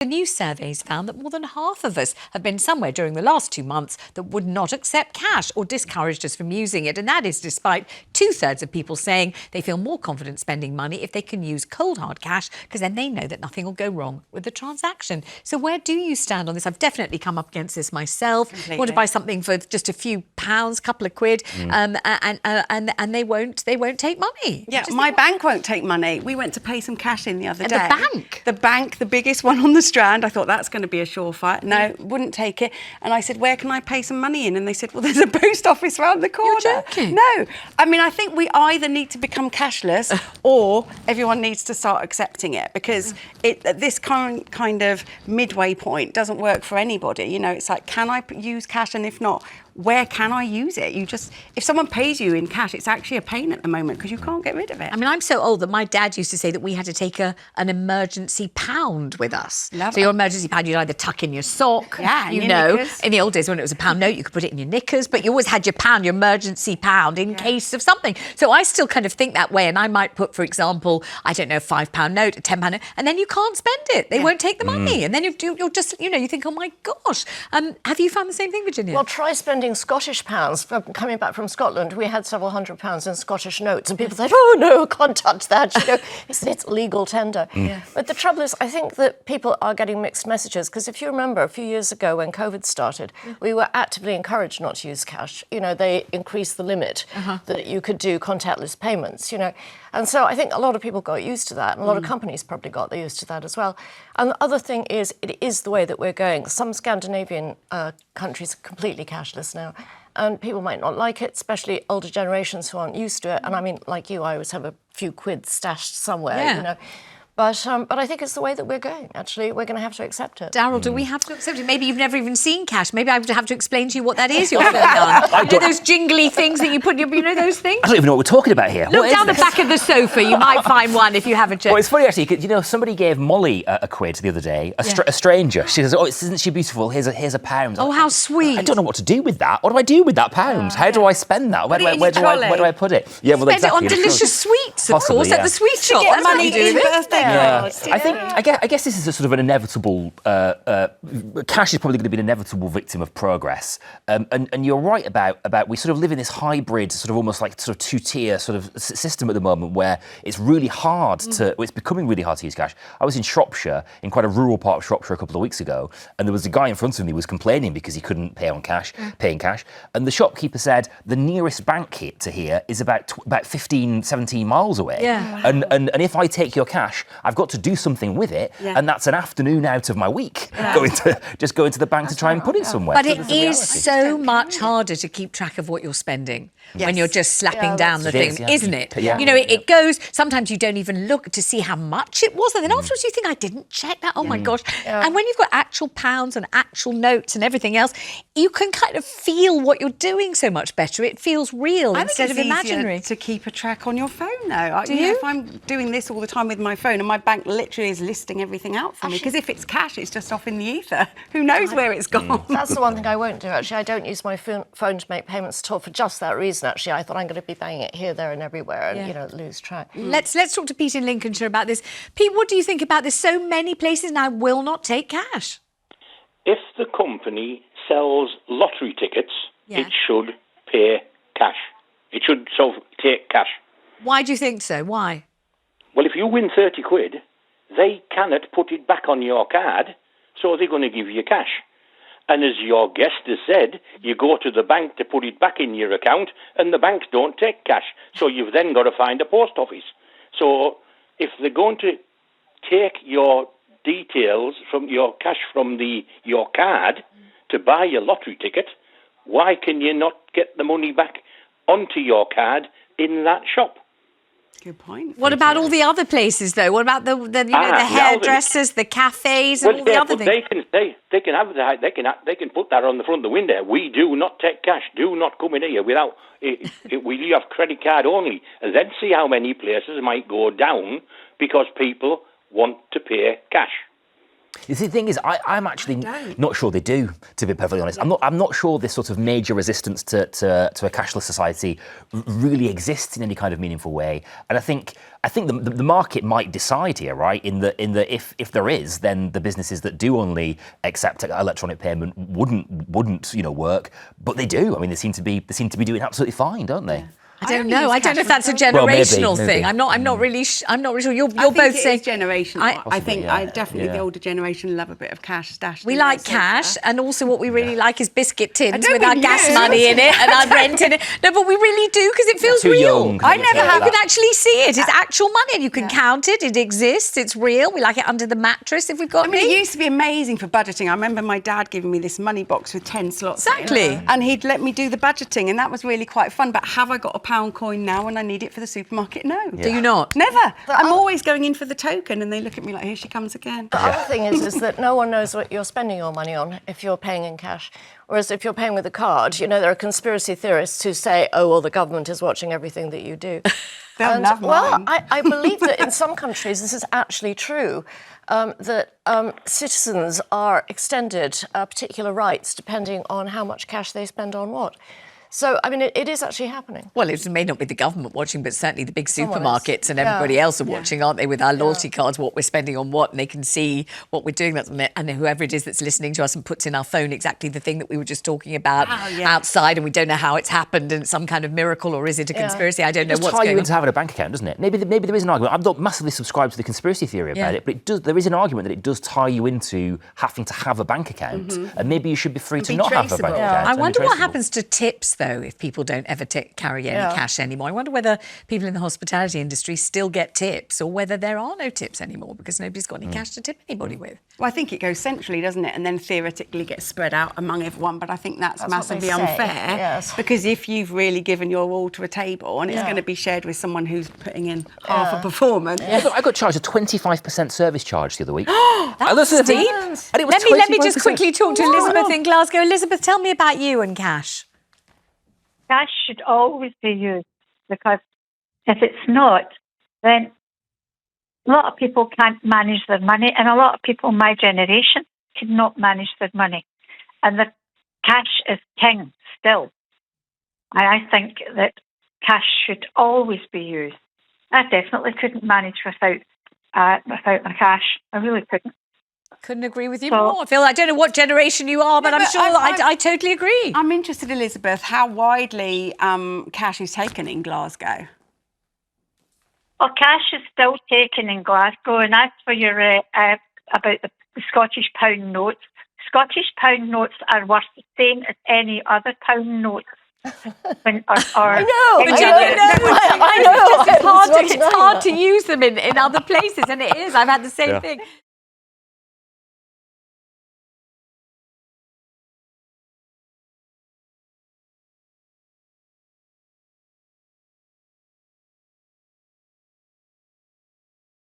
The new surveys found that more than half of us have been somewhere during the last 2 months that would not accept cash or discouraged us from using it. And that is despite 2/3 of people saying they feel more confident spending money if they can use cold hard cash, because then they know that nothing will go wrong with the transaction. So where do you stand on this? I've definitely come up against this myself. Completely. Want to buy something for just a few pounds, couple of quid, and they won't take money. Yeah, my bank won't take money. We went to pay some cash in the other day. The bank? The bank, the biggest one on the Strand. I thought that's going to be a surefire. No, wouldn't take it. And I said, where can I pay some money in? And they said, well, there's a post office round the corner. You're joking? No. I mean, I think we either need to become cashless or everyone needs to start accepting it, because this current kind of midway point doesn't work for anybody. You know, it's like, can I use cash? And if not, where can I use it? If someone pays you in cash, it's actually a pain at the moment because you can't get rid of it. I mean, I'm so old that my dad used to say that we had to take an emergency pound with us. Love so it. your emergency pound, you'd either tuck in your sock, Yeah, you in your know. knickers. In the old days when it was a pound note, you could put it in your knickers, but you always had your pound, your emergency pound in case of something. So I still kind of think that way, and I might put, for example, I don't know, a £5 note, a £10 note, and then you can't spend it. They won't take the money, and then you're just, you think, oh my gosh. Have you found the same thing, Virginia? Well, try spending Scottish pounds. Coming back from Scotland, we had several £100s in Scottish notes, and people said, oh no, can't touch that. It's legal tender. Yeah. But the trouble is, I think that people are getting mixed messages, because if you remember a few years ago when COVID started, we were actively encouraged not to use cash. They increased the limit that you could do contactless payments, And so I think a lot of people got used to that, and a lot of companies probably got used to that as well. And the other thing is, it is the way that we're going. Some Scandinavian countries are completely cashless now, and people might not like it, especially older generations who aren't used to it. And I mean, like you, I always have a few quid stashed somewhere, But I think it's the way that we're going, actually. We're going to have to accept it. Darryl, do we have to accept it? Maybe you've never even seen cash. Maybe I would have to explain to you what that is you're putting on. Those jingly things that you put in your, those things? I don't even know what we're talking about here. Look down the back of the sofa. You might find one if you haven't checked. Well, it's funny, actually, 'cause, somebody gave Molly a quid the other day, a stranger. She says, isn't she beautiful? Here's a pound. Oh, how sweet. I don't know what to do with that. What do I do with that pound? How do I spend that? Where do I put it? Yeah, well, Spend exactly. it on delicious sweets, of Possibly, course, at the sweet shop. Get That's what money you do in with it. birthday cards. I guess this is a sort of an inevitable. Cash is probably going to be an inevitable victim of progress, and you're right about we sort of live in this hybrid, sort of almost like sort of two-tier sort of system at the moment, where it's really hard it's becoming really hard to use cash. I was in Shropshire, in quite a rural part of Shropshire, a couple of weeks ago, and there was a guy in front of me who was complaining because he couldn't pay in cash, and the shopkeeper said the nearest bank to here is about 15, 17 miles away, and if I take your cash, I've got to do something with it, and that's an afternoon out of my week going to the bank to try and put it somewhere. But it is so much harder to keep track of what you're spending when you're just slapping down the thing, isn't it? It goes, sometimes you don't even look to see how much it was, and then afterwards you think, I didn't check that, oh my gosh. And when you've got actual pounds and actual notes and everything else, you can kind of feel what you're doing so much better. It feels real instead of imaginary. To keep a track on your phone, though. Do you? If I'm doing this all the time with my phone and my bank literally is listing everything out for me, because if it's cash, it's just off in the ether. Who knows where it's gone? That's the one thing I won't do, actually. I don't use my phone to make payments at all for just that reason, actually. I thought I'm going to be banging it here, there and everywhere and, lose track. Let's talk to Pete in Lincolnshire about this. Pete, what do you think about this? So many places now will not take cash. If the company sells lottery tickets, it should pay cash. It should take cash. Why do you think so? Why? Well, if you win 30 quid, they cannot put it back on your card, so they're going to give you cash. And as your guest has said, you go to the bank to put it back in your account, and the banks don't take cash. So you've then got to find a post office. So if they're going to take your details from your cash from your card to buy your lottery ticket, why can you not get the money back onto your card in that shop? Good point. What about all the other places, though? What about the hairdressers, the cafes, and all the other things? They can advertise. They can put that on the front of the window. We do not take cash. Do not come in here without. We have credit card only, and then see how many places might go down because people want to pay cash. The thing is, I'm actually not sure they do, to be perfectly honest. I'm not sure this sort of major resistance to a cashless society really exists in any kind of meaningful way. And I think the market might decide here, right? In the if there is, then the businesses that do only accept electronic payment wouldn't work, but they do. I mean, they seem to be doing absolutely fine, don't they? Yeah. I don't know. I don't know if that's a generational thing. I'm not really sure. You're both saying it's generational. I think definitely the older generation love a bit of cash stashed. we like cash, and also what we really like is biscuit tins with our gas money in it and our rent in it. No, but we really do because it feels Too real. young. I never have. You can actually see it. It's actual money, and you can count it. It exists. It's real. We like it under the mattress if we've got. I mean, it used to be amazing for budgeting. I remember my dad giving me this money box with 10 slots. Exactly. And he'd let me do the budgeting, and that was really quite fun. But have I got a pound coin now when I need it for the supermarket? No. Do you not? Never. I'm always going in for the token, and they look at me like, here she comes again. The other thing is that no one knows what you're spending your money on if you're paying in cash. Whereas if you're paying with a card, there are conspiracy theorists who say, oh, well, the government is watching everything that you do. They'll love mine. Well, I believe that in some countries this is actually true, that citizens are extended particular rights depending on how much cash they spend on what. So, I mean, it is actually happening. Well, it may not be the government watching, but certainly the big supermarkets and everybody else are watching, aren't they, with our loyalty cards, what we're spending on what, and they can see what we're doing. And whoever it is that's listening to us and puts in our phone exactly the thing that we were just talking about outside, and we don't know how it's happened, and it's some kind of miracle, or is it a conspiracy? I don't know what's going on. It does tie you into having a bank account, doesn't it? Maybe there is an argument. I'm not massively subscribed to the conspiracy theory about it, but there is an argument that it does tie you into having to have a bank account, and maybe you should be free to not have a bank account. I wonder what happens to tips, though, if people don't ever carry any cash anymore. I wonder whether people in the hospitality industry still get tips, or whether there are no tips anymore because nobody's got any cash to tip anybody with. Well, I think it goes centrally, doesn't it? And then theoretically gets spread out among everyone. But I think that's massively unfair because if you've really given your all to a table and it's going to be shared with someone who's putting in half a performance. I got charged a 25% service charge the other week. That's steep. Let me just quickly talk to Elizabeth in Glasgow. Elizabeth, tell me about you and cash. Cash should always be used, because if it's not, then a lot of people can't manage their money, and a lot of people my generation cannot manage their money. And the cash is king still. And I think that cash should always be used. I definitely couldn't manage without my cash. I really couldn't. Couldn't agree with you more. I don't know what generation you are, but I'm sure I totally agree. I'm interested, Elizabeth, how widely cash is taken in Glasgow. Well, cash is still taken in Glasgow, and as for your about the Scottish pound notes, Scottish pound notes are worth the same as any other pound notes. I know. It's hard to use them in other places, and it is. I've had the same thing.